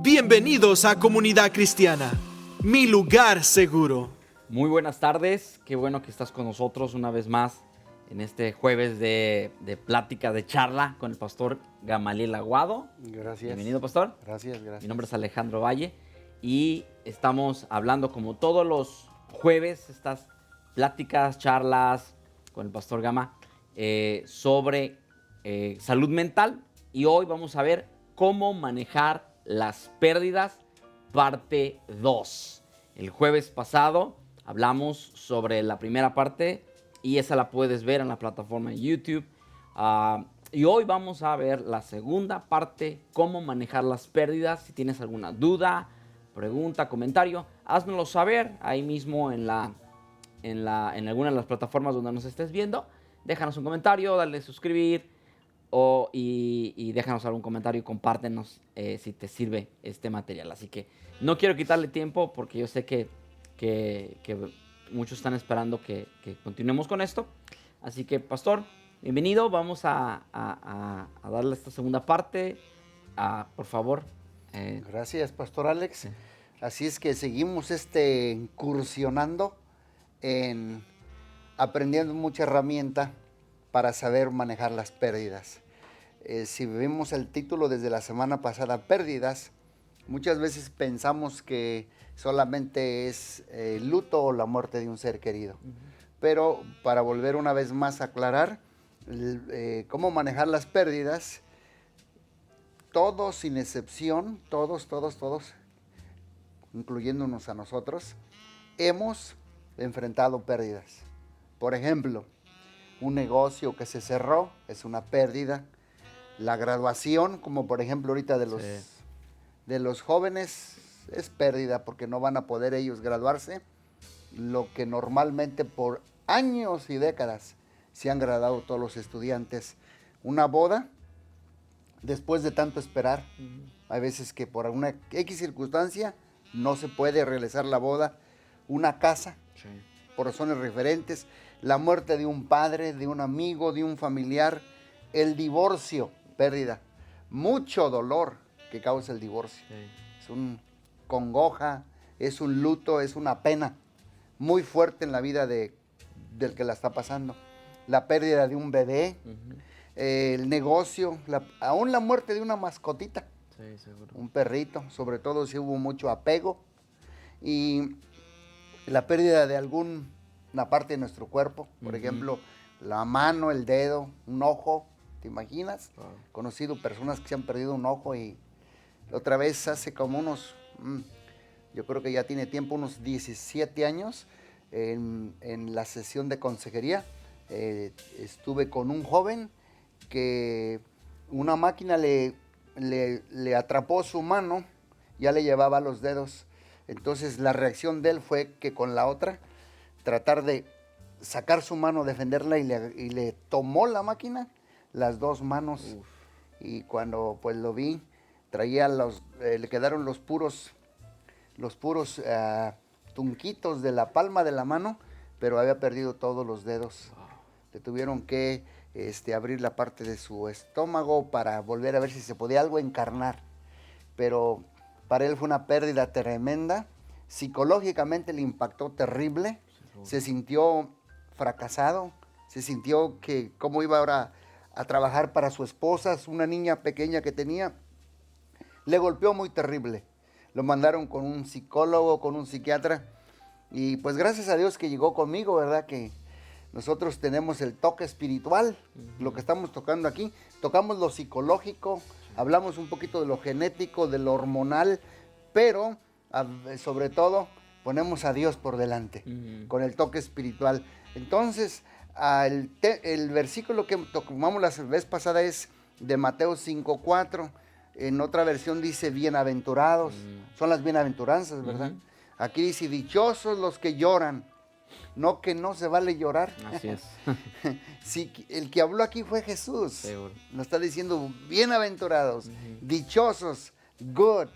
Bienvenidos a Comunidad Cristiana, mi lugar seguro. Muy buenas tardes, qué bueno que estás con nosotros una vez más en este jueves de plática, de charla con el pastor Gamaliel Aguado. Gracias. Bienvenido, pastor. Gracias. Mi nombre es Alejandro Valle y estamos hablando como todos los jueves, estas pláticas, charlas con el pastor Gama sobre salud mental, y hoy vamos a ver cómo manejar las pérdidas, parte 2. El jueves pasado hablamos sobre la primera parte y esa la puedes ver en la plataforma de YouTube. Y hoy vamos a ver la segunda parte, cómo manejar las pérdidas. Si tienes alguna duda, pregunta, comentario, házmelo saber ahí mismo en alguna de las plataformas donde nos estés viendo. Déjanos un comentario, dale suscribir y déjanos algún comentario y compártenos si te sirve este material. Así que no quiero quitarle tiempo porque yo sé que muchos están esperando que continuemos con esto. Así que, pastor, bienvenido. Vamos a darle esta segunda parte. Por favor. Gracias, Pastor Alex. Sí. Así es que seguimos incursionando en aprendiendo mucha herramienta para saber manejar las pérdidas. Si vimos el título desde la semana pasada, pérdidas, muchas veces pensamos que solamente es el luto o la muerte de un ser querido. Uh-huh. Pero para volver una vez más a aclarar cómo manejar las pérdidas, todos sin excepción, todos, incluyéndonos a nosotros, hemos enfrentado pérdidas. Por ejemplo, un negocio que se cerró es una pérdida. La graduación, como por ejemplo ahorita de los jóvenes, es pérdida porque no van a poder ellos graduarse, lo que normalmente por años y décadas se han graduado todos los estudiantes. Una boda, después de tanto esperar, hay veces que por una X circunstancia no se puede realizar la boda. Una casa, sí, por razones diferentes, la muerte de un padre, de un amigo, de un familiar, el divorcio, pérdida, mucho dolor que causa el divorcio. Sí. Es un congoja, es un luto, es una pena muy fuerte en la vida del que la está pasando. La pérdida de un bebé, uh-huh, el negocio, aún la muerte de una mascotita, sí, seguro, un perrito, sobre todo si hubo mucho apego, y la pérdida de alguna parte de nuestro cuerpo, por uh-huh, ejemplo, la mano, el dedo, un ojo. ¿Te imaginas? Wow. Conocido personas que se han perdido un ojo, y otra vez hace como yo creo que ya tiene tiempo, unos 17 años, en la sesión de consejería, estuve con un joven que una máquina le atrapó su mano, ya le llevaba los dedos. Entonces la reacción de él fue que con la otra tratar de sacar su mano, defenderla, y le tomó la máquina las dos manos. Uf. Y cuando pues lo vi, traía le quedaron los puros tunquitos de la palma de la mano, pero había perdido todos los dedos. Wow. Le tuvieron que abrir la parte de su estómago para volver a ver si se podía algo encarnar. Pero para él fue una pérdida tremenda. Psicológicamente le impactó terrible. Se sintió fracasado, se sintió que cómo iba ahora a trabajar para su esposa, una niña pequeña que tenía. Le golpeó muy terrible. Lo mandaron con un psicólogo, con un psiquiatra, y pues gracias a Dios que llegó conmigo, ¿verdad? Que nosotros tenemos el toque espiritual, uh-huh, lo que estamos tocando aquí. Tocamos lo psicológico, hablamos un poquito de lo genético, de lo hormonal, pero sobre todo ponemos a Dios por delante, uh-huh, con el toque espiritual. Entonces, el versículo que tomamos la vez pasada es de Mateo 5:4. En otra versión dice bienaventurados, son las bienaventuranzas, ¿verdad? Uh-huh. Aquí dice dichosos los que lloran, no que no se vale llorar. Así es. Sí, el que habló aquí fue Jesús. Seguro. Nos está diciendo bienaventurados, uh-huh, dichosos, good,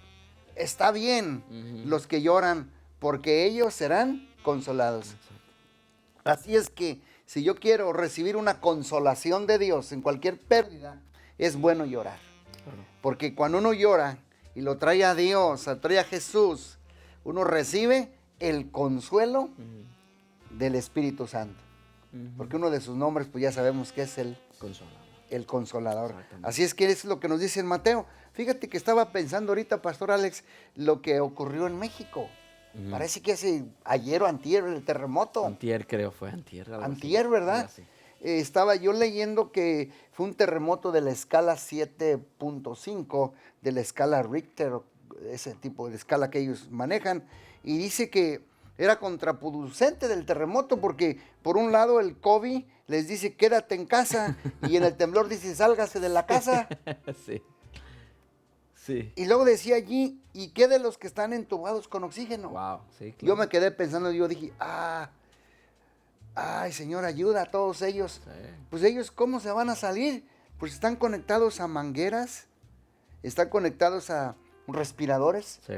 está bien, uh-huh, los que lloran, porque ellos serán consolados. Uh-huh. Así es que si yo quiero recibir una consolación de Dios en cualquier pérdida, es bueno llorar. Claro. Porque cuando uno llora y lo trae a Dios, lo trae a Jesús, uno recibe el consuelo del Espíritu Santo. Porque uno de sus nombres, pues ya sabemos que es el Consolador. Así es que es lo que nos dice en Mateo. Fíjate que estaba pensando ahorita, Pastor Alex, lo que ocurrió en México. Parece que ayer o antier el terremoto. Antier creo, fue antier. Antier, ¿verdad? Estaba yo leyendo que fue un terremoto de la escala 7.5, de la escala Richter, ese tipo de escala que ellos manejan, y dice que era contraproducente del terremoto porque por un lado el COVID les dice quédate en casa y en el temblor dice sálgase de la casa. Sí. Sí. Y luego decía allí, ¿y qué de los que están entubados con oxígeno? Wow, sí, claro. Yo me quedé pensando, yo dije, ay, Señor, ayuda a todos ellos. Sí. Pues ellos, ¿cómo se van a salir? Pues están conectados a mangueras, están conectados a respiradores. Sí.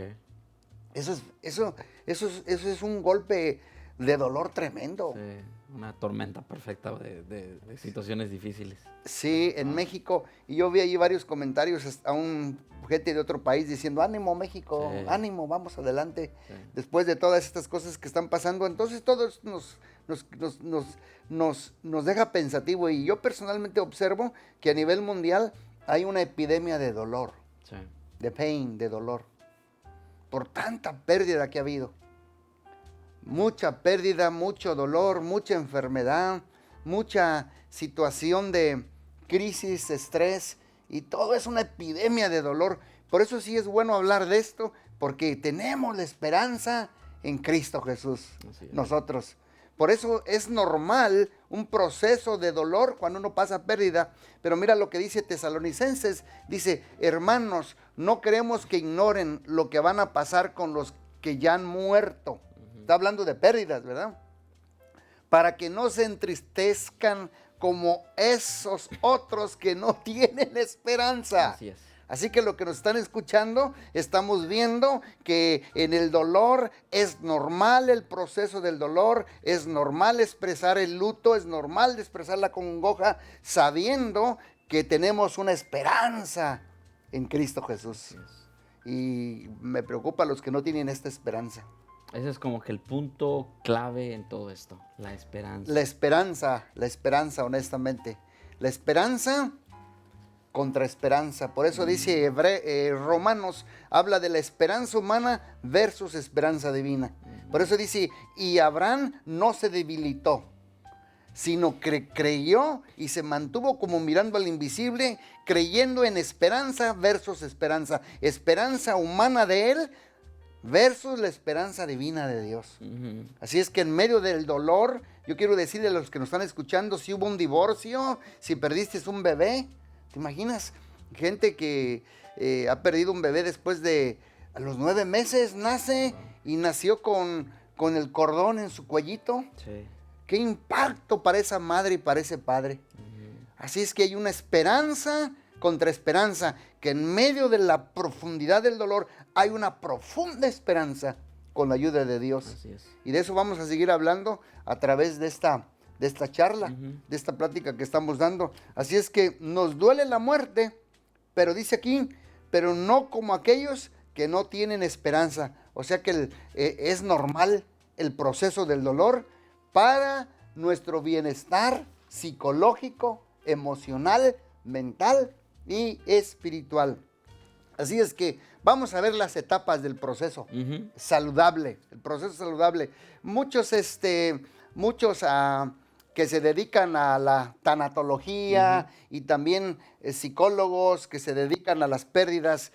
Eso es un golpe de dolor tremendo. Sí. Una tormenta perfecta de situaciones difíciles. Sí, en México, y yo vi allí varios comentarios a un gente de otro país diciendo, ánimo México, sí, ánimo, vamos adelante, sí, después de todas estas cosas que están pasando. Entonces todo nos deja pensativo, y yo personalmente observo que a nivel mundial hay una epidemia de dolor, sí, de pain, de dolor, por tanta pérdida que ha habido. Mucha pérdida, mucho dolor, mucha enfermedad, mucha situación de crisis, estrés, y todo es una epidemia de dolor. Por eso sí es bueno hablar de esto, porque tenemos la esperanza en Cristo Jesús, nosotros. Por eso es normal un proceso de dolor cuando uno pasa pérdida. Pero mira lo que dice Tesalonicenses, dice, hermanos, no queremos que ignoren lo que van a pasar con los que ya han muerto. Está hablando de pérdidas, ¿verdad? Para que no se entristezcan como esos otros que no tienen esperanza. Así es. Así que lo que nos están escuchando, estamos viendo que en el dolor es normal el proceso del dolor, es normal expresar el luto, es normal expresar la congoja, sabiendo que tenemos una esperanza en Cristo Jesús. Y me preocupa a los que no tienen esta esperanza. Ese es como que el punto clave en todo esto, la esperanza. La esperanza, honestamente. La esperanza contra esperanza. Por eso dice Romanos, habla de la esperanza humana versus esperanza divina. Por eso dice, y Abraham no se debilitó, sino que creyó y se mantuvo como mirando al invisible, creyendo en esperanza versus esperanza. Esperanza humana de él versus la esperanza divina de Dios. Así es que en medio del dolor, yo quiero decirle a los que nos están escuchando, si hubo un divorcio, si perdiste un bebé, ¿te imaginas? Gente que ha perdido un bebé después de, a los 9 meses nace y nació con el cordón en su cuellito. Sí. Qué impacto para esa madre y para ese padre. Así es que hay una esperanza contra esperanza, que en medio de la profundidad del dolor hay una profunda esperanza con la ayuda de Dios. Así es. Y de eso vamos a seguir hablando a través de esta charla, de esta plática que estamos dando. Así es que nos duele la muerte, pero dice aquí, pero no como aquellos que no tienen esperanza. O sea que es normal el proceso del dolor para nuestro bienestar psicológico, emocional, mental y espiritual. Así es que vamos a ver las etapas del proceso saludable, el proceso saludable. Muchos que se dedican a la tanatología y también psicólogos que se dedican a las pérdidas.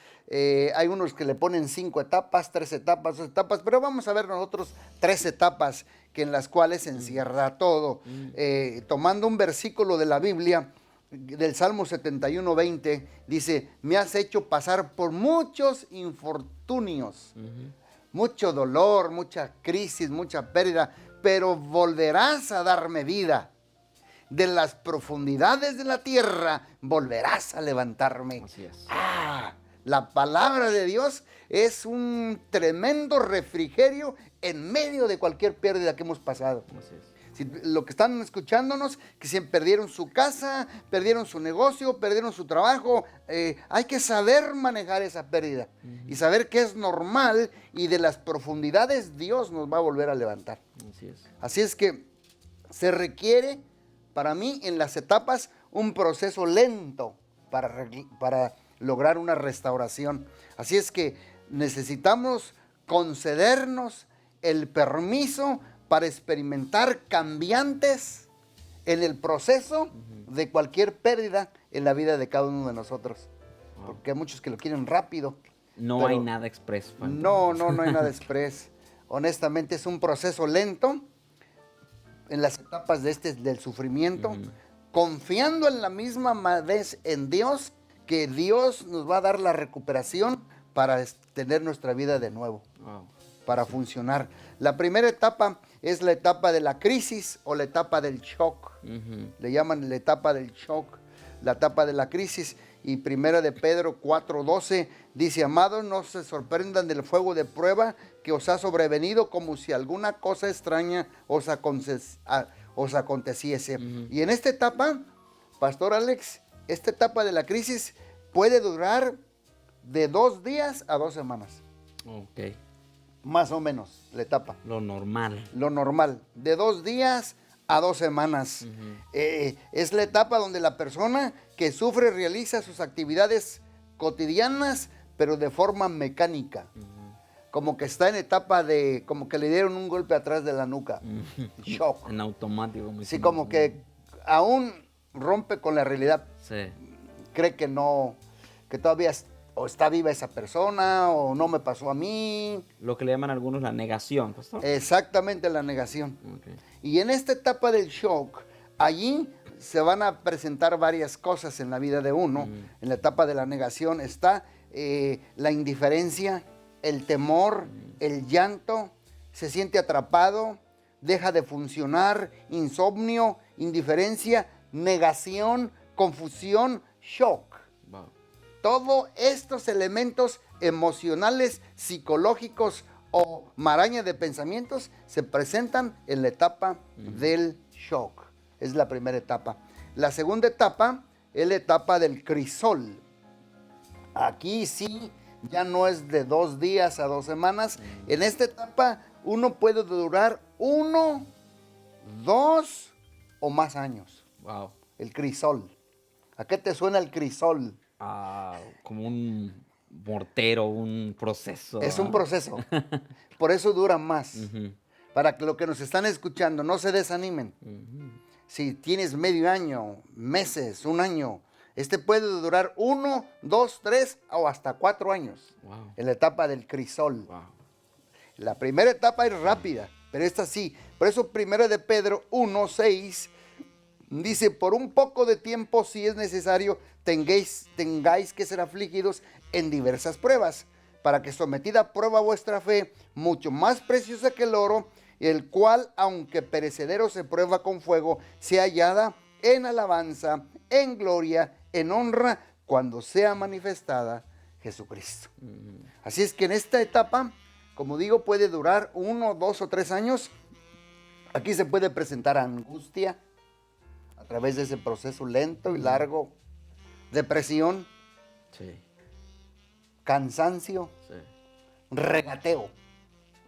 Hay unos que le ponen 5 etapas, 3 etapas, 2 etapas, pero vamos a ver nosotros 3 etapas en las cuales se encierra todo. Tomando un versículo de la Biblia, del Salmo 71:20, dice, me has hecho pasar por muchos infortunios, mucho dolor, mucha crisis, mucha pérdida, pero volverás a darme vida. De las profundidades de la tierra volverás a levantarme. Así es. La palabra de Dios es un tremendo refrigerio en medio de cualquier pérdida que hemos pasado. Así es. Lo que están escuchándonos, que si perdieron su casa, perdieron su negocio, perdieron su trabajo, hay que saber manejar esa pérdida y saber que es normal y de las profundidades Dios nos va a volver a levantar. Así es. Así es que se requiere, para mí, en las etapas, un proceso lento para lograr una restauración. Así es que necesitamos concedernos el permiso para experimentar cambiantes en el proceso de cualquier pérdida en la vida de cada uno de nosotros. Porque hay muchos que lo quieren rápido. No pero hay nada express. no hay nada express. Honestamente es un proceso lento en las etapas del sufrimiento, confiando en la misma vez en Dios, que Dios nos va a dar la recuperación para tener nuestra vida de nuevo, para funcionar. La primera etapa es la etapa de la crisis o la etapa del shock. Le llaman la etapa del shock, la etapa de la crisis. Y primera de Pedro 4:12 dice: amados, no se sorprendan del fuego de prueba que os ha sobrevenido, como si alguna cosa extraña os aconteciese. Y en esta etapa, Pastor Alex, esta etapa de la crisis puede durar de 2 días a 2 semanas. Ok. Más o menos, la etapa. Lo normal. Lo normal, de 2 días a 2 semanas. Es la etapa donde la persona que sufre realiza sus actividades cotidianas, pero de forma mecánica. Como que está en etapa de, como que le dieron un golpe atrás de la nuca. Shock. En automático. Sí, como que aún rompe con la realidad. Sí. Cree que no, que todavía o está viva esa persona, o no me pasó a mí. Lo que le llaman algunos la negación, pastor. Exactamente, la negación. Okay. Y en esta etapa del shock, allí se van a presentar varias cosas en la vida de uno. En la etapa de la negación está la indiferencia, el temor, el llanto, se siente atrapado, deja de funcionar, insomnio, indiferencia, negación, confusión, shock. Wow. Todos estos elementos emocionales, psicológicos o maraña de pensamientos se presentan en la etapa del shock. Es la primera etapa. La segunda etapa es la etapa del crisol. Aquí sí, ya no es de 2 días a 2 semanas. En esta etapa uno puede durar 1, 2 o más años. Wow. El crisol. ¿A qué te suena el crisol? Como un mortero, un proceso. Es un proceso. Por eso dura más. Para que lo que nos están escuchando no se desanimen. Si tienes medio año, meses, 1 año, este puede durar 1, 2, 3 o hasta 4 años. Wow. En la etapa del crisol. Wow. La primera etapa es rápida, pero esta sí. Por eso primera de Pedro 1:6 dice: por un poco de tiempo, si es necesario, tengáis que ser afligidos en diversas pruebas, para que sometida a prueba vuestra fe, mucho más preciosa que el oro, el cual, aunque perecedero se prueba con fuego, sea hallada en alabanza, en gloria, en honra, cuando sea manifestada Jesucristo. Así es que en esta etapa, como digo, puede durar 1, 2 o 3 años. Aquí se puede presentar angustia a través de ese proceso lento y largo, depresión, Sí. cansancio, Sí. regateo.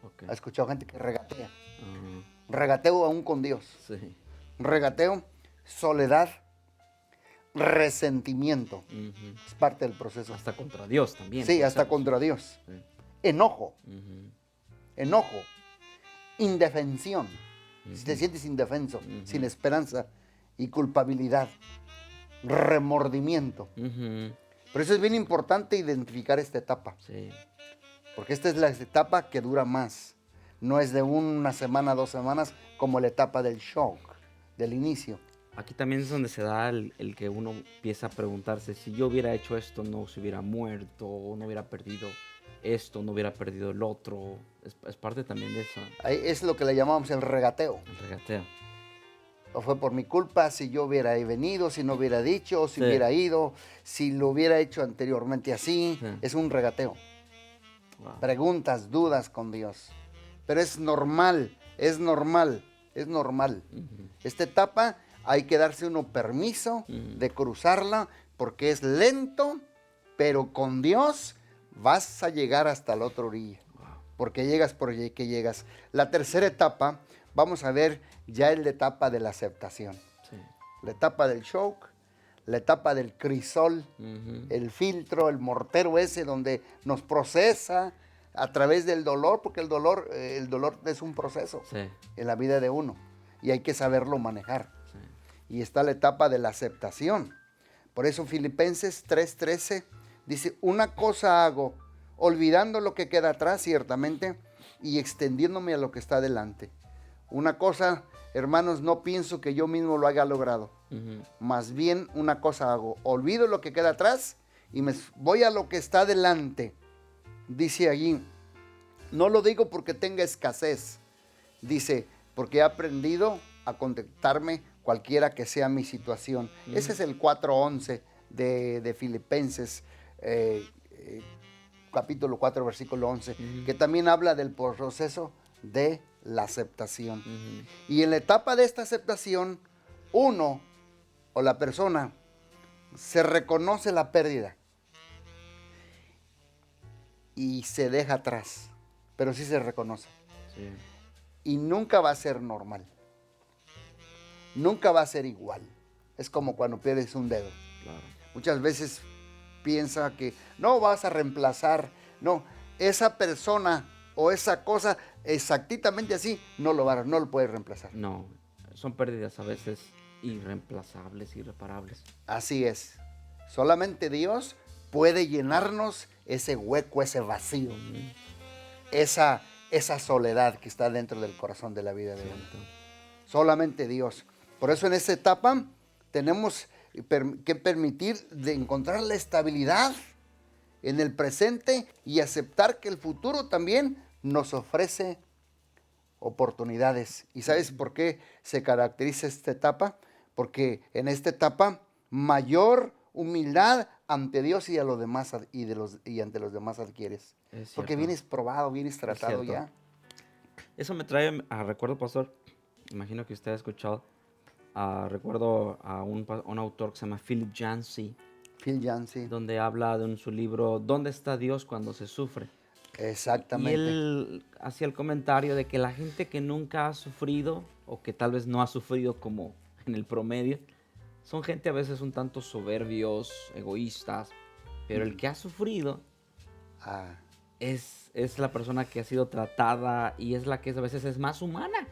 Ok. ¿Has escuchado gente que regatea? Ajá. Regateo aún con Dios. Sí. Regateo, soledad, resentimiento. Es parte del proceso. Hasta contra Dios también. Sí, hasta ¿sabes? contra Dios. Sí. Enojo, Ujú. enojo, indefensión. Si te sientes indefenso, sin esperanza y culpabilidad, remordimiento. Ujú. Por eso es bien importante identificar esta etapa, Sí. porque esta es la etapa que dura más. No es de 1 semana, 2 semanas, como la etapa del shock, del inicio. Aquí también es donde se da el que uno empieza a preguntarse: si yo hubiera hecho esto, no se hubiera muerto, o no hubiera perdido esto, no hubiera perdido el otro. Es parte también de eso, Ahí es lo que le llamamos el regateo. el regateo. O fue por mi culpa si yo hubiera venido, si no hubiera dicho, si Sí. hubiera ido, si lo hubiera hecho anteriormente así. Sí. Es un regateo. Wow. Preguntas, dudas con Dios. Pero es normal es normal. Esta etapa hay que darse uno permiso de cruzarla porque es lento, pero con Dios vas a llegar hasta la otra orilla. Porque llegas por allí que llegas. La tercera etapa, vamos a ver ya la etapa de la aceptación. Sí. La etapa del shock, la etapa del crisol, el filtro, el mortero ese donde nos procesa a través del dolor, porque el dolor es un proceso en la vida de uno y hay que saberlo manejar. Sí. Y está la etapa de la aceptación. Por eso Filipenses 3:13 dice, una cosa hago, olvidando lo que queda atrás ciertamente y extendiéndome a lo que está adelante. Una cosa, hermanos, no pienso que yo mismo lo haya logrado. Más bien una cosa hago, olvido lo que queda atrás y me voy a lo que está adelante. Dice allí, no lo digo porque tenga escasez, dice, porque he aprendido a contentarme cualquiera que sea mi situación. Ese es el 4:11 de Filipenses, capítulo 4, versículo 11, que también habla del proceso de la aceptación. Y en la etapa de esta aceptación, uno o la persona se reconoce la pérdida y se deja atrás, pero sí se reconoce. Sí. Y nunca va a ser normal. Nunca va a ser igual. Es como cuando pierdes un dedo. Claro. Muchas veces piensa que no vas a reemplazar. No, esa persona o esa cosa exactamente así no lo puedes reemplazar. No, son pérdidas a veces irreemplazables, irreparables. Así es. Solamente Dios puede llenarnos ese hueco, ese vacío, esa soledad que está dentro del corazón de la vida de uno. Solamente Dios. Por eso en esta etapa tenemos que permitir de encontrar la estabilidad en el presente y aceptar que el futuro también nos ofrece oportunidades. ¿Y sabes por qué se caracteriza esta etapa? Porque en esta etapa mayor humildad ante Dios y a los demás y ante los demás adquieres. Porque vienes probado, vienes tratado ya. Eso me trae a recuerdo, pastor. Imagino que usted ha escuchado. Recuerdo a un autor que se llama Philip Yancey. Phil Yancey. Donde habla de su libro ¿Dónde está Dios cuando se sufre? Exactamente. Y él hacía el comentario de que la gente que nunca ha sufrido o que tal vez no ha sufrido como en el promedio, son gente a veces un tanto soberbios, egoístas, pero el que ha sufrido es la persona que ha sido tratada y es la que a veces es más humana.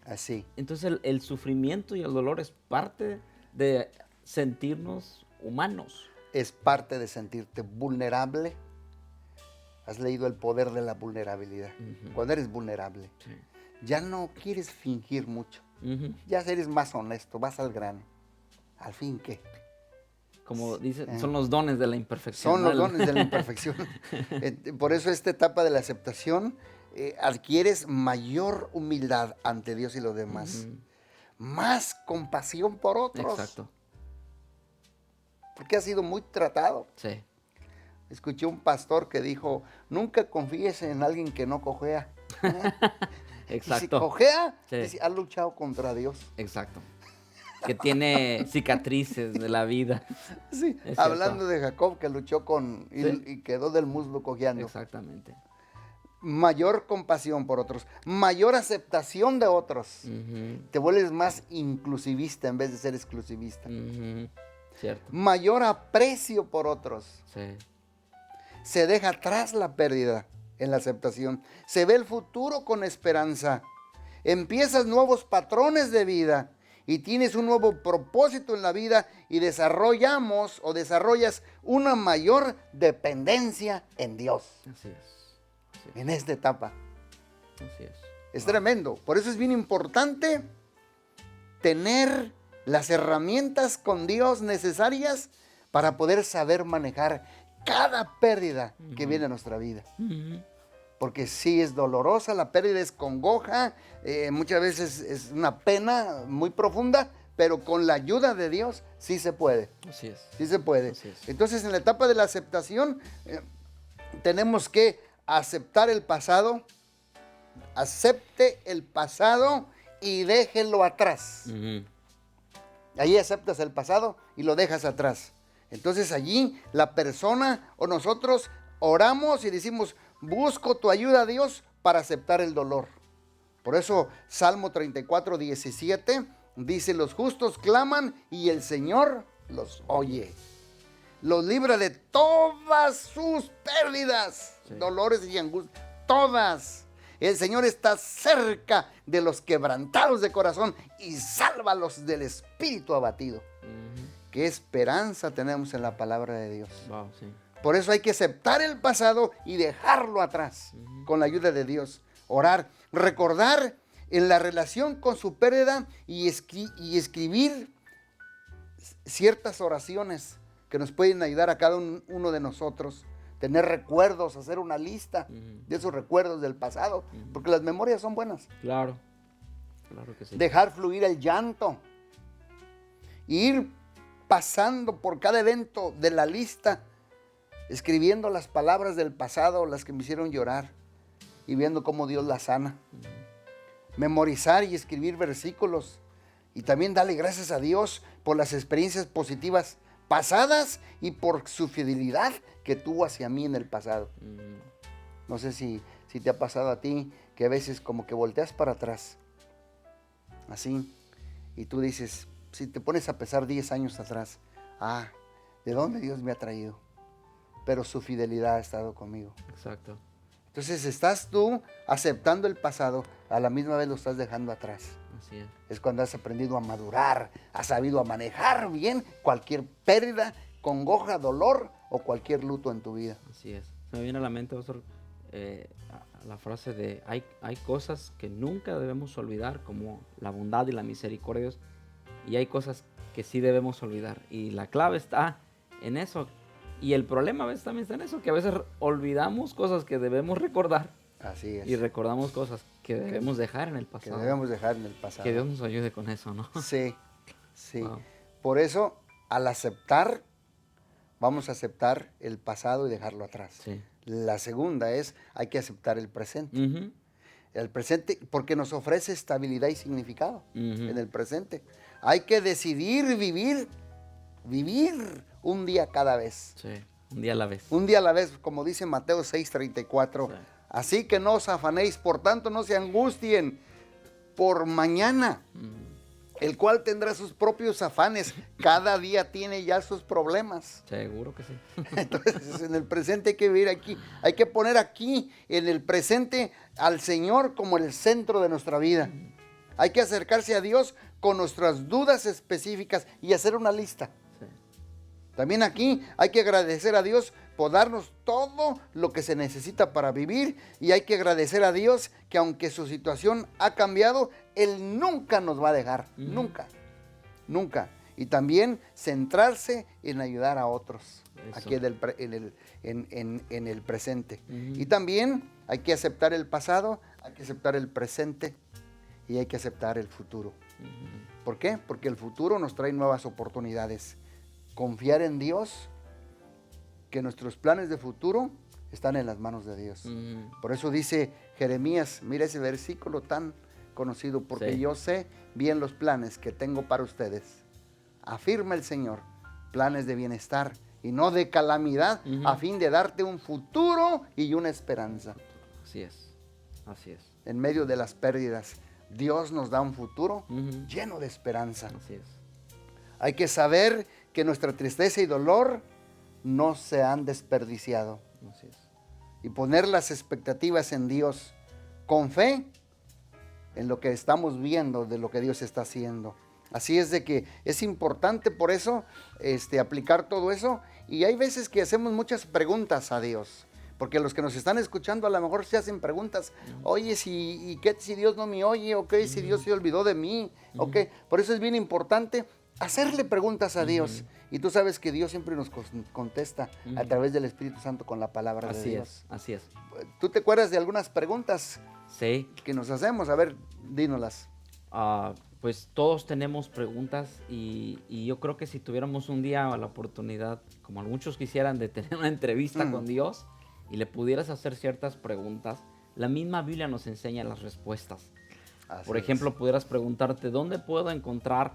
Así. Entonces el sufrimiento y el dolor es parte de sentirnos humanos. Es parte de sentirte vulnerable. Has leído El poder de la vulnerabilidad. Cuando eres vulnerable, ya no quieres fingir mucho. Ya eres más honesto, vas al grano. ¿Al fin qué? Como dicen, son los dones de la imperfección. Son los dones de la imperfección. Por eso esta etapa de la aceptación adquieres mayor humildad ante Dios y los demás. Más compasión por otros. Exacto. Porque has sido muy tratado. Sí. Escuché un pastor que dijo, nunca confíes en alguien que no cojea. Exacto. Y si cojea, sí, dice, ha luchado contra Dios. Exacto. Que tiene cicatrices de la vida. Sí, hablando de Jacob que luchó y quedó del muslo cojeando. Exactamente. Mayor compasión por otros, mayor aceptación de otros. Te vuelves más inclusivista en vez de ser exclusivista. Cierto. Mayor aprecio por otros. Sí. Se deja atrás la pérdida en la aceptación. Se ve el futuro con esperanza. Empiezas nuevos patrones de vida y tienes un nuevo propósito en la vida y desarrollas una mayor dependencia en Dios. Así es. En esta etapa. Así es. Es tremendo. Por eso es bien importante tener las herramientas con Dios necesarias para poder saber manejar cada pérdida que viene a nuestra vida. Porque sí es dolorosa, la pérdida es congoja, muchas veces es una pena muy profunda, pero con la ayuda de Dios sí se puede. Así es. Sí se puede. Así es. Entonces, en la etapa de la aceptación, tenemos que aceptar el pasado. Acepte el pasado y déjelo atrás. Ujú. Ahí aceptas el pasado y lo dejas atrás. Entonces allí la persona o nosotros oramos y decimos, busco tu ayuda, Dios, para aceptar el dolor. Por eso Salmo 34, 17 dice, los justos claman y el Señor los oye. Los libra de todas sus pérdidas, Sí. dolores y angustias, todas. El Señor está cerca de los quebrantados de corazón y sálvalos del espíritu abatido. Ujú. Qué esperanza tenemos en la palabra de Dios. Wow, sí. Por eso hay que aceptar el pasado y dejarlo atrás, con la ayuda de Dios. Orar, recordar en la relación con su pérdida y escribir ciertas oraciones que nos pueden ayudar a cada uno de nosotros. Tener recuerdos, hacer una lista de esos recuerdos del pasado, porque las memorias son buenas. Claro. Claro que sí. Dejar fluir el llanto. Ir pasando por cada evento de la lista, escribiendo las palabras del pasado, las que me hicieron llorar, y viendo cómo Dios las sana. Memorizar y escribir versículos. Y también darle gracias a Dios por las experiencias positivas pasadas y por su fidelidad que tuvo hacia mí en el pasado. No sé si te ha pasado a ti que a veces como que volteas para atrás, así, y tú dices, si te pones a pesar 10 años atrás, ¿de dónde Dios me ha traído? Pero su fidelidad ha estado conmigo. Exacto. Entonces estás tú aceptando el pasado, a la misma vez lo estás dejando atrás. Así es. Es cuando has aprendido a madurar, has sabido a manejar bien cualquier pérdida, congoja, dolor o cualquier luto en tu vida. Así es. Se me viene a la mente, pastor, la frase de hay cosas que nunca debemos olvidar, como la bondad y la misericordia de Dios, y hay cosas que sí debemos olvidar. Y la clave está en eso. Y el problema a veces también está en eso, que a veces olvidamos cosas que debemos recordar Así es. y recordamos cosas que debemos dejar en el Que pasado. debemos dejar en el pasado. Que Dios nos ayude con eso, ¿no? Sí, sí. Wow. Por eso, al aceptar, vamos a aceptar el pasado y dejarlo atrás. Sí. La segunda es, hay que aceptar el presente. Ujú. El presente, porque nos ofrece estabilidad y significado Ujú. en el presente. Hay que decidir vivir un día cada vez. Sí, un día a la vez. Un día a la vez, como dice Mateo 6:34. Sí. Así que no os afanéis, por tanto no se angustien por mañana, el cual tendrá sus propios afanes. Cada día tiene ya sus problemas. Seguro que sí. Entonces en el presente hay que vivir aquí, hay que poner aquí en el presente al Señor como el centro de nuestra vida. Hay que acercarse a Dios con nuestras dudas específicas y hacer una lista. Sí. También aquí hay que agradecer a Dios por darnos todo lo que se necesita para vivir, y hay que agradecer a Dios que aunque su situación ha cambiado, Él nunca nos va a dejar, nunca, nunca. Y también centrarse en ayudar a otros, Eso. aquí en el presente. Y también hay que aceptar el pasado, hay que aceptar el presente y hay que aceptar el futuro. ¿Por qué? Porque el futuro nos trae nuevas oportunidades. Confiar en Dios, que nuestros planes de futuro están en las manos de Dios. Por eso dice Jeremías, mira ese versículo tan conocido, porque Sí. yo sé bien los planes que tengo para ustedes. Afirma el Señor, planes de bienestar y no de calamidad, a fin de darte un futuro y una esperanza. Así es. Así es. En medio de las pérdidas, Dios nos da un futuro Ujú. lleno de esperanza. Así es. Hay que saber que nuestra tristeza y dolor no se han desperdiciado, Así es. y poner las expectativas en Dios con fe en lo que estamos viendo de lo que Dios está haciendo. Así es de que es importante por eso aplicar todo eso, y hay veces que hacemos muchas preguntas a Dios, porque los que nos están escuchando a lo mejor se hacen preguntas, oye, ¿y qué si Dios no me oye? ¿O qué si Dios se olvidó de mí? ¿O qué? Por eso es bien importante hacerle preguntas a Dios. Y tú sabes que Dios siempre nos contesta a través del Espíritu Santo con la palabra de Así Dios. es. Así es. ¿Tú te acuerdas de algunas preguntas Sí. que nos hacemos? A ver, dínolas. Pues todos tenemos preguntas y yo creo que si tuviéramos un día la oportunidad, como muchos quisieran, de tener una entrevista con Dios y le pudieras hacer ciertas preguntas, la misma Biblia nos enseña las respuestas. Así Por es. ejemplo, pudieras preguntarte, ¿dónde puedo encontrar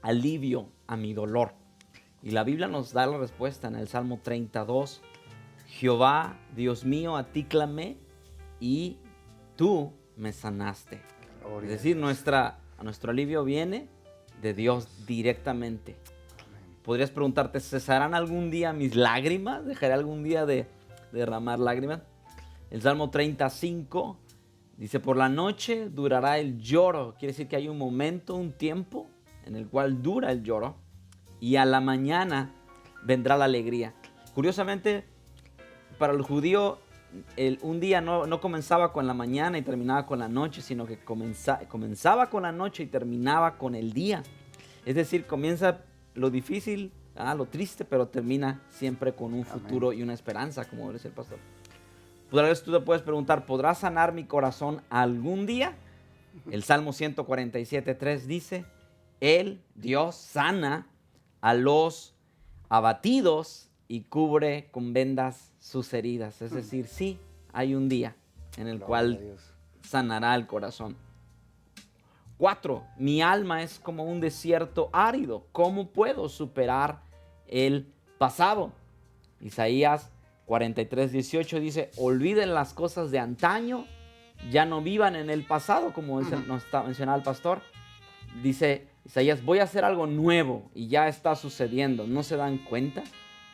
alivio a mi dolor? Y la Biblia nos da la respuesta en el Salmo 32. Jehová, Dios mío, a ti clamé y tú me sanaste. Gloria Es a decir, Dios. nuestro alivio viene de Dios directamente. Podrías preguntarte, ¿cesarán algún día mis lágrimas? ¿Dejaré algún día de derramar lágrimas? El Salmo 35 dice, por la noche durará el lloro. Quiere decir que hay un momento, un tiempo en el cual dura el lloro. Y a la mañana vendrá la alegría. Curiosamente, para el judío, un día no comenzaba con la mañana y terminaba con la noche, sino que comenzaba con la noche y terminaba con el día. Es decir, comienza lo difícil, lo triste, pero termina siempre con un futuro y una esperanza, como dice el pastor. Pues a veces tú te puedes preguntar, ¿podrá sanar mi corazón algún día? El Salmo 147:3 dice, Él, Dios, sana a los abatidos y cubre con vendas sus heridas. Es decir, sí, hay un día en el Gloria a cual Dios. sanará el corazón. 4. Mi alma es como un desierto árido. ¿Cómo puedo superar el pasado? Isaías 43:18 dice, olviden las cosas de antaño, ya no vivan en el pasado, como nos mencionaba el pastor. Dice Isaías, voy a hacer algo nuevo y ya está sucediendo. ¿No se dan cuenta?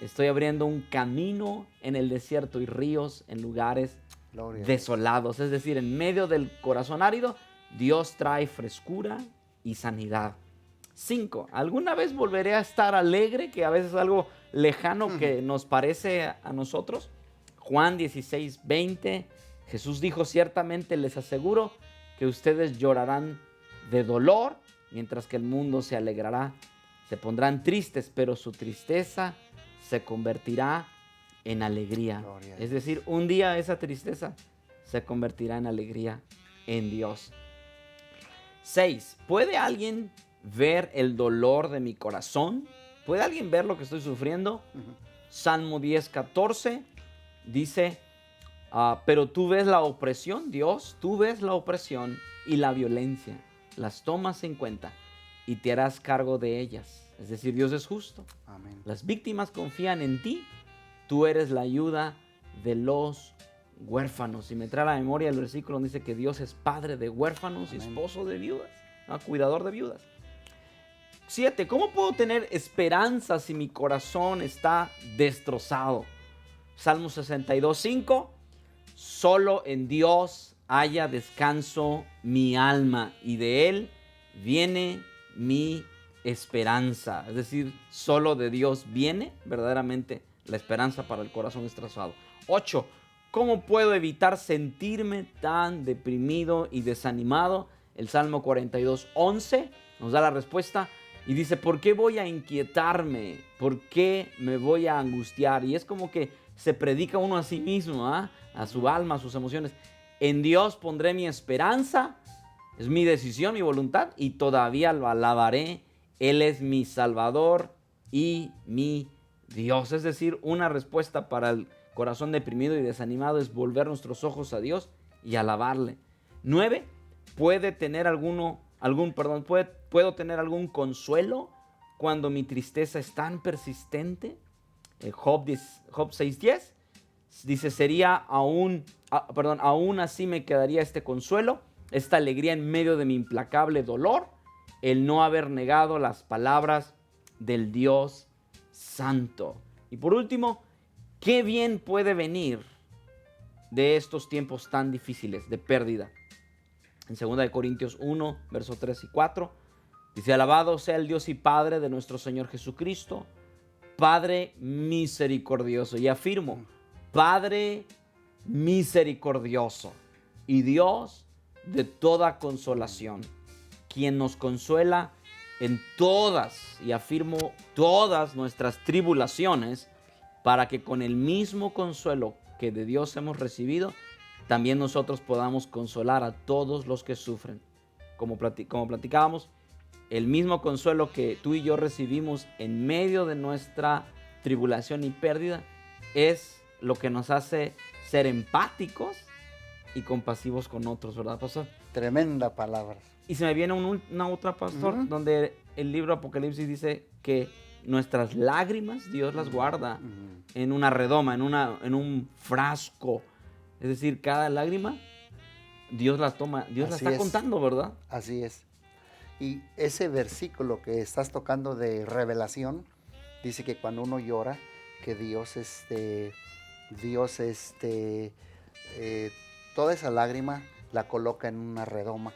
Estoy abriendo un camino en el desierto y ríos en lugares Gloria a Dios. desolados. Es decir, en medio del corazón árido, Dios trae frescura y sanidad. 5. ¿Alguna vez volveré a estar alegre? Que a veces es algo lejano que nos parece a nosotros. Juan 16:20. Jesús dijo, ciertamente les aseguro que ustedes llorarán de dolor, mientras que el mundo se alegrará. Se pondrán tristes, pero su tristeza se convertirá en alegría. Gloria a Es Dios. decir, un día esa tristeza se convertirá en alegría en Dios. 6. ¿Puede alguien ver el dolor de mi corazón? ¿Puede alguien ver lo que estoy sufriendo? Salmo 10:14 dice, pero tú ves la opresión, Dios, tú ves la opresión y la violencia, las tomas en cuenta y te harás cargo de ellas. Es decir, Dios es justo. Amén. Las víctimas confían en ti, tú eres la ayuda de los huérfanos. Y me trae a la memoria el versículo donde dice que Dios es padre de huérfanos y Amén. esposo de viudas, cuidador de viudas. 7. ¿Cómo puedo tener esperanza si mi corazón está destrozado? Salmo 62:5. Solo en Dios haya descanso mi alma y de Él viene mi esperanza. Es decir, solo de Dios viene verdaderamente la esperanza para el corazón destrozado. 8. ¿Cómo puedo evitar sentirme tan deprimido y desanimado? El Salmo 42:11 nos da la respuesta y dice, ¿por qué voy a inquietarme? ¿Por qué me voy a angustiar? Y es como que se predica uno a sí mismo, a su alma, a sus emociones. En Dios pondré mi esperanza, es mi decisión, mi voluntad, y todavía lo alabaré. Él es mi Salvador y mi Dios. Es decir, una respuesta para el corazón deprimido y desanimado es volver nuestros ojos a Dios y alabarle. 9. ¿Puedo tener algún consuelo cuando mi tristeza es tan persistente? Job 6:10 dice, aún así me quedaría este consuelo, esta alegría en medio de mi implacable dolor, el no haber negado las palabras del Dios Santo. Y por último, ¿qué bien puede venir de estos tiempos tan difíciles de pérdida? En 2 Corintios 1, versos 3 y 4, dice, alabado sea el Dios y Padre de nuestro Señor Jesucristo, Padre misericordioso. Y afirmo, Padre misericordioso y Dios de toda consolación, quien nos consuela en todas, y afirmo, todas nuestras tribulaciones, para que con el mismo consuelo que de Dios hemos recibido, también nosotros podamos consolar a todos los que sufren. Como platicábamos, el mismo consuelo que tú y yo recibimos en medio de nuestra tribulación y pérdida es lo que nos hace ser empáticos y compasivos con otros, ¿verdad, pastor? Tremenda palabra. Y se me viene una otra, pastor, Ujú. donde el libro Apocalipsis dice que nuestras lágrimas Dios las guarda en una redoma, en un frasco. Es decir, cada lágrima Dios las toma, Dios la Así está es. contando, ¿verdad? Así es. Y ese versículo que estás tocando de Revelación, dice que cuando uno llora, que Dios, toda esa lágrima la coloca en una redoma.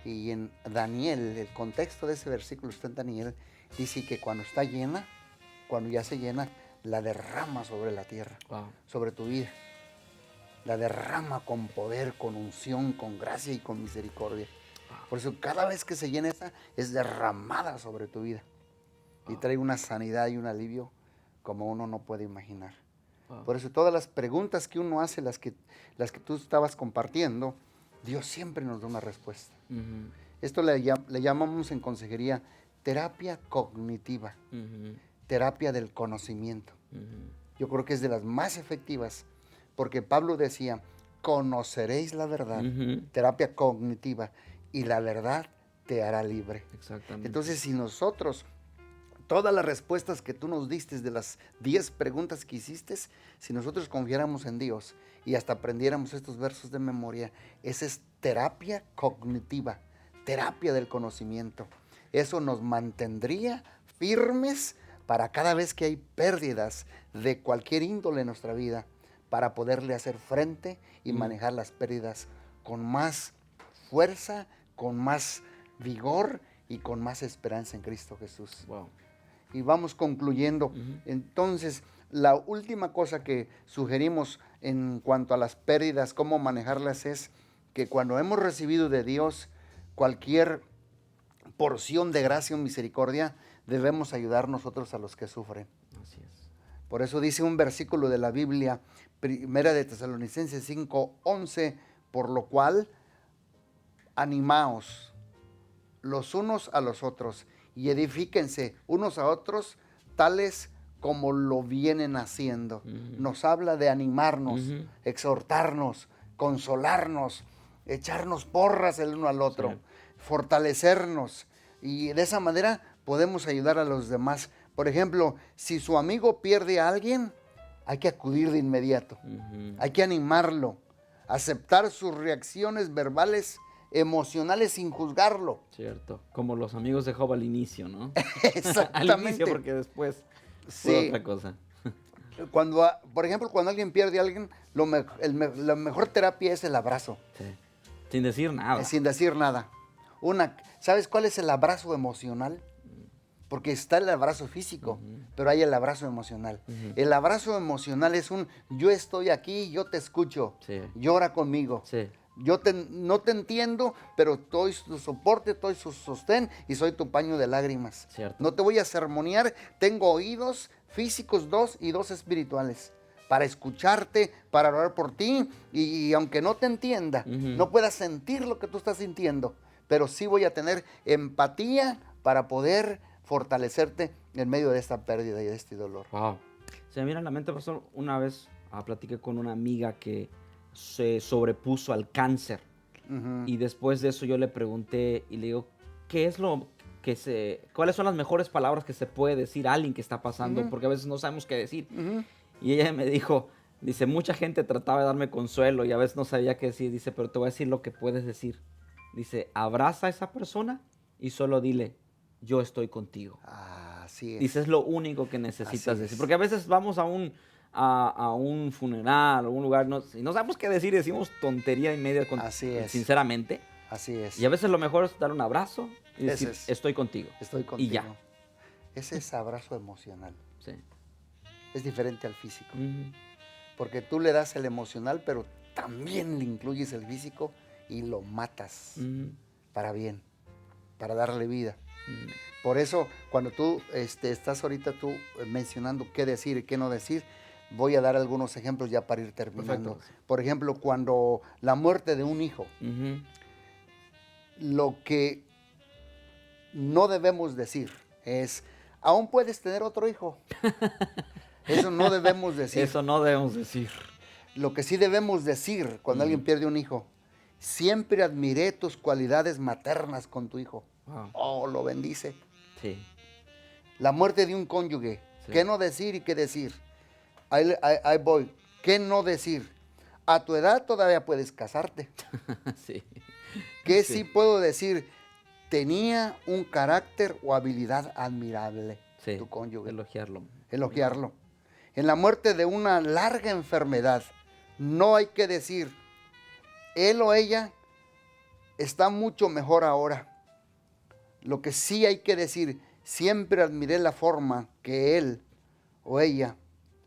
Y en Daniel, el contexto de ese versículo está en Daniel, dice que cuando está llena, cuando ya se llena, la derrama sobre la tierra, Wow. sobre tu vida. La derrama con poder, con unción, con gracia y con misericordia. Por eso cada vez que se llena esa, es derramada sobre tu vida. Y trae una sanidad y un alivio como uno no puede imaginar. Wow. Por eso todas las preguntas que uno hace, las que tú estabas compartiendo, Dios siempre nos da una respuesta. Esto le llamamos en consejería terapia cognitiva, terapia del conocimiento. Yo creo que es de las más efectivas, porque Pablo decía, conoceréis la verdad, terapia cognitiva, y la verdad te hará libre. Exactamente. Entonces, si nosotros, todas las respuestas que tú nos diste de las 10 preguntas que hiciste, si nosotros confiáramos en Dios y hasta aprendiéramos estos versos de memoria, esa es terapia cognitiva, terapia del conocimiento. Eso nos mantendría firmes para cada vez que hay pérdidas de cualquier índole en nuestra vida, para poderle hacer frente y manejar las pérdidas con más fuerza, con más vigor y con más esperanza en Cristo Jesús. Wow. Y vamos concluyendo. Entonces, la última cosa que sugerimos en cuanto a las pérdidas, cómo manejarlas, es que cuando hemos recibido de Dios cualquier porción de gracia o misericordia, debemos ayudar nosotros a los que sufren. Así es. Por eso dice un versículo de la Biblia, Primera de Tesalonicenses 5:11, por lo cual animaos los unos a los otros y edifíquense unos a otros, tales como lo vienen haciendo. Nos habla de animarnos, exhortarnos, consolarnos, echarnos porras el uno al otro, fortalecernos, y de esa manera podemos ayudar a los demás. Por ejemplo, si su amigo pierde a alguien, hay que acudir de inmediato, hay que animarlo, aceptar sus reacciones verbales, emocionales, sin juzgarlo. Cierto. Como los amigos de Job al inicio, ¿no? Exactamente. Al inicio, porque después Sí. fue otra cosa. Cuando, por ejemplo, cuando alguien pierde a alguien, la mejor terapia es el abrazo, Sí. Sin decir nada. sin decir nada. ¿Sabes cuál es el abrazo emocional? Porque está el abrazo físico, pero hay el abrazo emocional. El abrazo emocional es yo estoy aquí, yo te escucho, Sí. llora conmigo. Sí. No te entiendo, pero estoy tu soporte, estoy su sostén y soy tu paño de lágrimas. Cierto. No te voy a sermonear, tengo oídos físicos 2 y 2 espirituales para escucharte, para orar por ti, y aunque no te entienda, no pueda sentir lo que tú estás sintiendo, pero sí voy a tener empatía para poder fortalecerte en medio de esta pérdida y de este dolor. Wow. Se me viene a la mente, pastor, una vez platiqué con una amiga que se sobrepuso al cáncer. Y después de eso yo le pregunté y le digo, ¿qué es lo que cuáles son las mejores palabras que se puede decir a alguien que está pasando? Porque a veces no sabemos qué decir. Y ella me dijo, dice, mucha gente trataba de darme consuelo y a veces no sabía qué decir. Dice, pero te voy a decir lo que puedes decir. Dice, abraza a esa persona y solo dile, yo estoy contigo. Así es. Dice, es lo único que necesitas Así decir. es. Porque a veces vamos a un funeral o un lugar y no sabemos qué decir, decimos tontería y media Así es. sinceramente. Así es. Y a veces lo mejor es dar un abrazo y decir, Ese es. estoy contigo. Estoy contigo. Y ya. Ese es abrazo emocional. Sí. Es diferente al físico. Ujú. Porque tú le das el emocional, pero también le incluyes el físico y lo matas Ujú. para bien, para darle vida. Ujú. Por eso, cuando tú estás ahorita mencionando qué decir y qué no decir, voy a dar algunos ejemplos ya para ir terminando. Perfecto. Por ejemplo, cuando la muerte de un hijo, Ujú. lo que no debemos decir es, aún puedes tener otro hijo. Eso no debemos decir. Eso no debemos decir. lo que sí debemos decir cuando alguien pierde un hijo, siempre admiré tus cualidades maternas con tu hijo. Wow. Oh, lo bendice. Sí. La muerte de un cónyuge. Sí. ¿Qué no decir y qué decir? Ahí voy. ¿Qué no decir? A tu edad todavía puedes casarte. Sí. ¿Qué Sí. sí puedo decir? Tenía un carácter o habilidad admirable. Sí. Tu cónyuge. Elogiarlo. Elogiarlo. En la muerte de una larga enfermedad, no hay que decir, él o ella está mucho mejor ahora. Lo que sí hay que decir, siempre admiré la forma que él o ella,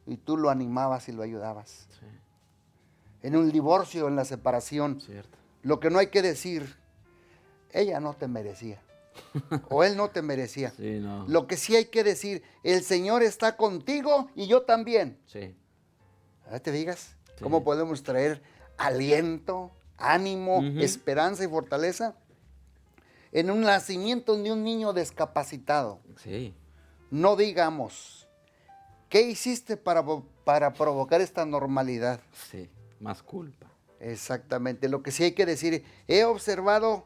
y tú lo animabas y lo ayudabas. Sí. En un divorcio, en la separación, Cierto. lo que no hay que decir, ella no te merecía. O él no te merecía. Sí, no. Lo que sí hay que decir, el Señor está contigo y yo también. Sí. ¿Ah, te digas? Sí. ¿Cómo podemos traer aliento, ánimo, Ujú. esperanza y fortaleza? En un nacimiento de un niño discapacitado, Sí. no digamos, ¿qué hiciste para provocar esta normalidad? Sí. Más culpa. Exactamente. Lo que sí hay que decir, he observado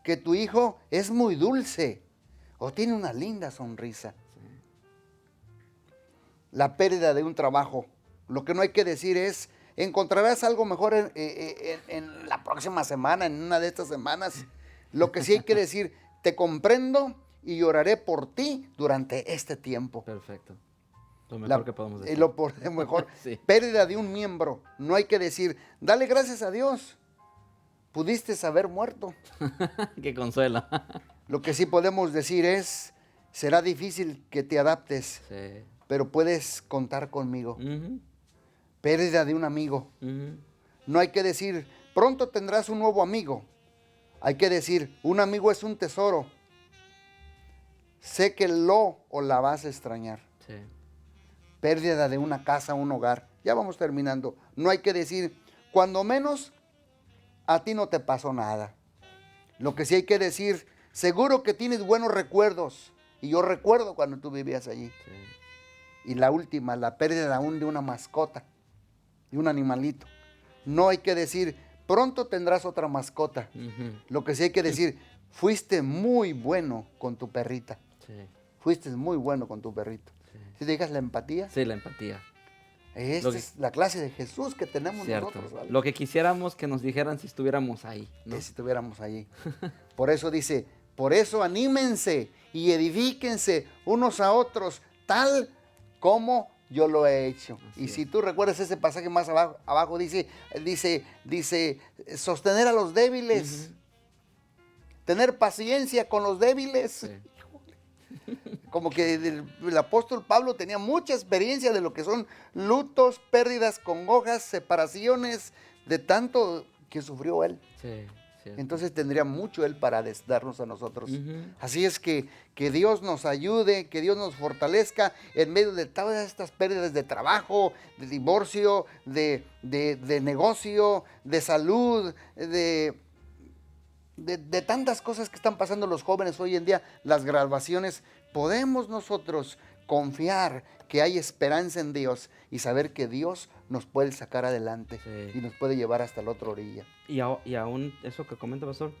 que tu hijo es muy dulce o tiene una linda sonrisa. La pérdida de un trabajo. Lo que no hay que decir es, encontrarás algo mejor en la próxima semana, en una de estas semanas. Lo que sí hay que decir, te comprendo y lloraré por ti durante este tiempo. Perfecto. Lo mejor que podemos decir. Mejor. Sí. Pérdida de un miembro. No hay que decir, dale gracias a Dios. Pudiste haber muerto. Que consuela. Lo que sí podemos decir es, será difícil que te adaptes, Sí. pero puedes contar conmigo. Ujú. Pérdida de un amigo. Ujú. No hay que decir, pronto tendrás un nuevo amigo. Hay que decir, un amigo es un tesoro. Sé que lo o la vas a extrañar. Sí. Pérdida de una casa, un hogar. Ya vamos terminando. No hay que decir, cuando menos, a ti no te pasó nada. Lo que sí hay que decir, seguro que tienes buenos recuerdos. Y yo recuerdo cuando tú vivías allí. Sí. Y la última, la pérdida aún de una mascota, de un animalito. No hay que decir, pronto tendrás otra mascota. Ujú. Lo que sí hay que decir, fuiste muy bueno con tu perrita. Sí. Fuiste muy bueno con tu perrito. Si te digas la empatía, Sí, la empatía. esta Lo que- es la clase de Jesús que tenemos Cierto. nosotros, ¿vale? Lo que quisiéramos que nos dijeran si estuviéramos ahí, ¿no? Si estuviéramos allí. Por eso dice, por eso anímense y edifíquense unos a otros, tal como yo lo he hecho. Así Y es. si tú recuerdas ese pasaje más abajo dice, sostener a los débiles, Ujú. tener paciencia con los débiles. Sí. Como que el apóstol Pablo tenía mucha experiencia de lo que son lutos, pérdidas, congojas, separaciones, de tanto que sufrió él. Sí, cierto. Entonces tendría mucho él para darnos a nosotros. Ujú. Así es que Dios nos ayude, que Dios nos fortalezca en medio de todas estas pérdidas de trabajo, de divorcio, de negocio, de salud, de tantas cosas que están pasando los jóvenes hoy en día, las graduaciones. Podemos nosotros confiar que hay esperanza en Dios y saber que Dios nos puede sacar adelante Sí. y nos puede llevar hasta la otra orilla. Y aún eso que comenta, pastor,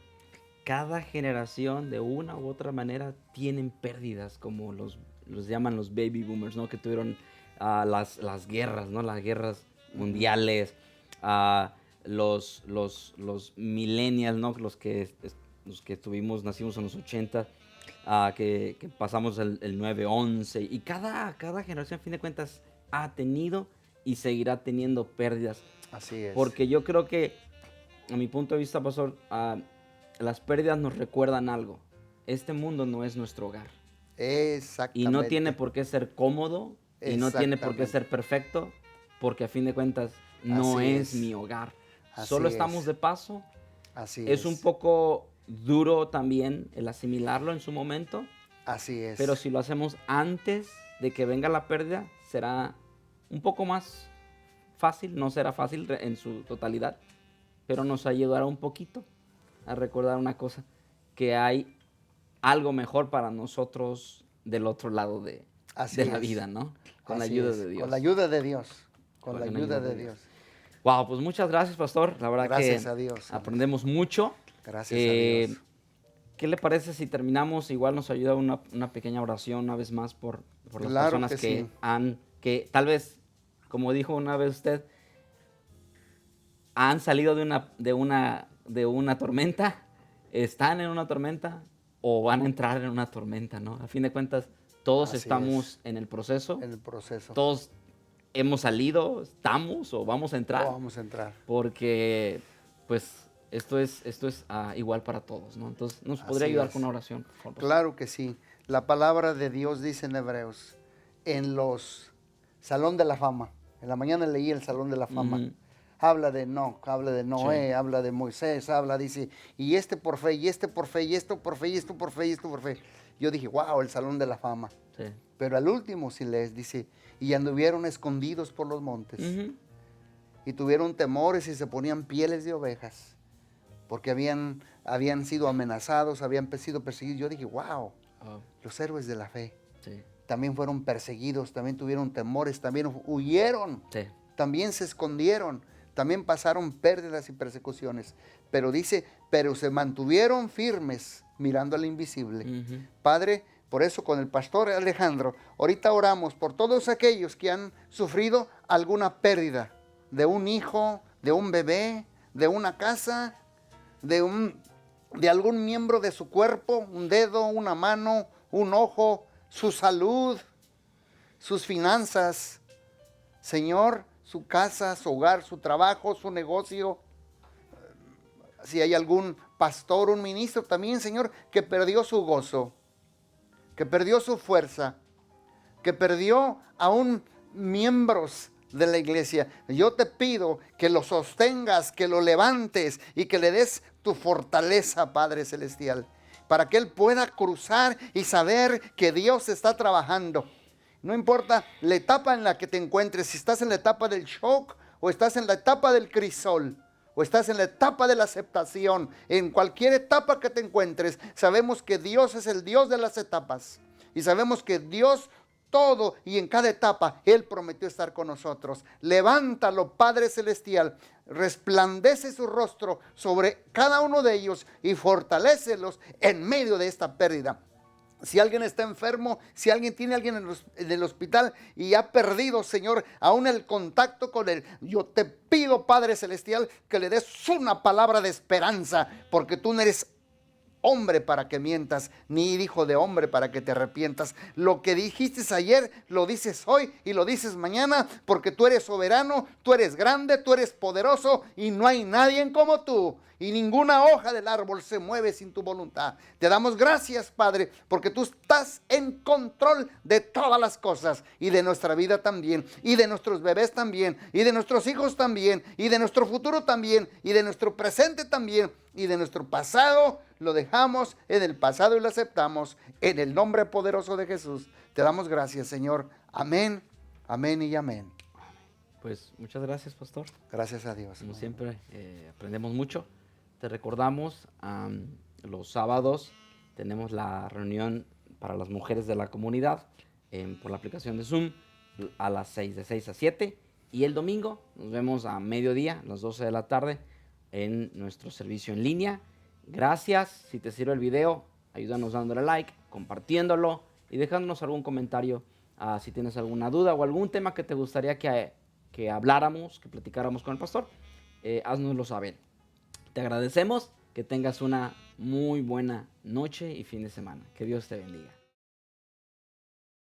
cada generación de una u otra manera tienen pérdidas, como los llaman los baby boomers, ¿no? Que tuvieron las guerras, ¿no? Las guerras mundiales, los millennials, ¿no? Los que nacimos en los 80, que pasamos el 9/11, y cada generación, a fin de cuentas, ha tenido y seguirá teniendo pérdidas. Así es. Porque yo creo que, a mi punto de vista, pastor, las pérdidas nos recuerdan algo. Este mundo no es nuestro hogar. Exactamente. Y no tiene por qué ser cómodo, y no tiene por qué Exactamente. ser perfecto, porque a fin de cuentas no Así es es. mi hogar. Así Solo es. estamos de paso. Así Es un poco duro también el asimilarlo en su momento, Así es. pero si lo hacemos antes de que venga la pérdida, será un poco más fácil. No será fácil en su totalidad, pero nos ayudará un poquito a recordar una cosa, que hay algo mejor para nosotros del otro lado de Así la es. vida, ¿no? Con la Así ayuda es. de Dios. Con la ayuda de Dios. Con la Con ayuda de Dios. Wow, pues muchas gracias, pastor. La verdad Gracias que a Dios. aprendemos mucho. Gracias a Dios. ¿Qué le parece si terminamos? Igual nos ayuda una pequeña oración una vez más por las Claro personas que sí. que tal vez, como dijo una vez usted, han salido de una tormenta, están en una tormenta o van a entrar en una tormenta, ¿no? A fin de cuentas, todos Así estamos en el proceso, En el proceso. todos hemos salido, estamos o vamos a entrar, Vamos a entrar. porque pues esto es igual para todos, ¿no? Entonces, ¿nos podría Así ayudar es. con una oración, por favor, pastor? Claro que sí. La palabra de Dios dice en Hebreos, en los Salón de la Fama. En la mañana leí el Salón de la Fama. Ujú. Habla de Enoc, habla de Noé, Sí. habla de Moisés, dice, y este por fe, y este por fe, y esto por fe, y esto por fe, y esto por fe. Yo dije, wow, el Salón de la Fama. Sí. Pero al último, si lees, dice, y anduvieron escondidos por los montes, Ujú. y tuvieron temores y se ponían pieles de ovejas, porque habían sido amenazados, habían sido perseguidos. Yo dije, wow, Oh, los héroes de la fe sí. también fueron perseguidos, también tuvieron temores, también huyeron, Sí. también se escondieron, también pasaron pérdidas y persecuciones. Pero dice, pero se mantuvieron firmes mirando al invisible. Ujú. Padre, por eso con el pastor Alejandro, ahorita oramos por todos aquellos que han sufrido alguna pérdida de un hijo, de un bebé, de una casa, de algún miembro de su cuerpo, un dedo, una mano, un ojo, su salud, sus finanzas, Señor, su casa, su hogar, su trabajo, su negocio. Si hay algún pastor, un ministro también, Señor, que perdió su gozo, que perdió su fuerza, que perdió aún miembros de la iglesia. Yo te pido que lo sostengas, que lo levantes y que le des tu fortaleza, Padre Celestial, para que él pueda cruzar y saber que Dios está trabajando. No importa la etapa en la que te encuentres, si estás en la etapa del shock o estás en la etapa del crisol o estás en la etapa de la aceptación, en cualquier etapa que te encuentres, sabemos que Dios es el Dios de las etapas y sabemos que Dios todo y en cada etapa Él prometió estar con nosotros. Levántalo, Padre Celestial, resplandece su rostro sobre cada uno de ellos y fortalécelos en medio de esta pérdida. Si alguien está enfermo, si alguien tiene a alguien en el hospital y ha perdido, Señor, aún el contacto con él, yo te pido, Padre Celestial, que le des una palabra de esperanza, porque tú no eres hombre para que mientas, ni hijo de hombre para que te arrepientas. Lo que dijiste ayer, lo dices hoy y lo dices mañana, porque tú eres soberano, tú eres grande, tú eres poderoso y no hay nadie como tú. Y ninguna hoja del árbol se mueve sin tu voluntad. Te damos gracias, Padre, porque tú estás en control de todas las cosas y de nuestra vida también, y de nuestros bebés también, y de nuestros hijos también, y de nuestro futuro también, y de nuestro presente también, y de nuestro pasado. Lo dejamos en el pasado y lo aceptamos en el nombre poderoso de Jesús. Te damos gracias, Señor. Amén, amén y amén. Pues muchas gracias, pastor. Gracias a Dios. Como siempre, aprendemos mucho. Te recordamos, los sábados tenemos la reunión para las mujeres de la comunidad por la aplicación de Zoom a las 6, de 6 a 7. Y el domingo nos vemos a mediodía, a las 12 de la tarde, en nuestro servicio en línea. Gracias. Si te sirve el video, ayúdanos dándole like, compartiéndolo y dejándonos algún comentario si tienes alguna duda o algún tema que te gustaría que habláramos, que platicáramos con el pastor. Haznoslo saber. Te agradecemos, que tengas una muy buena noche y fin de semana. Que Dios te bendiga.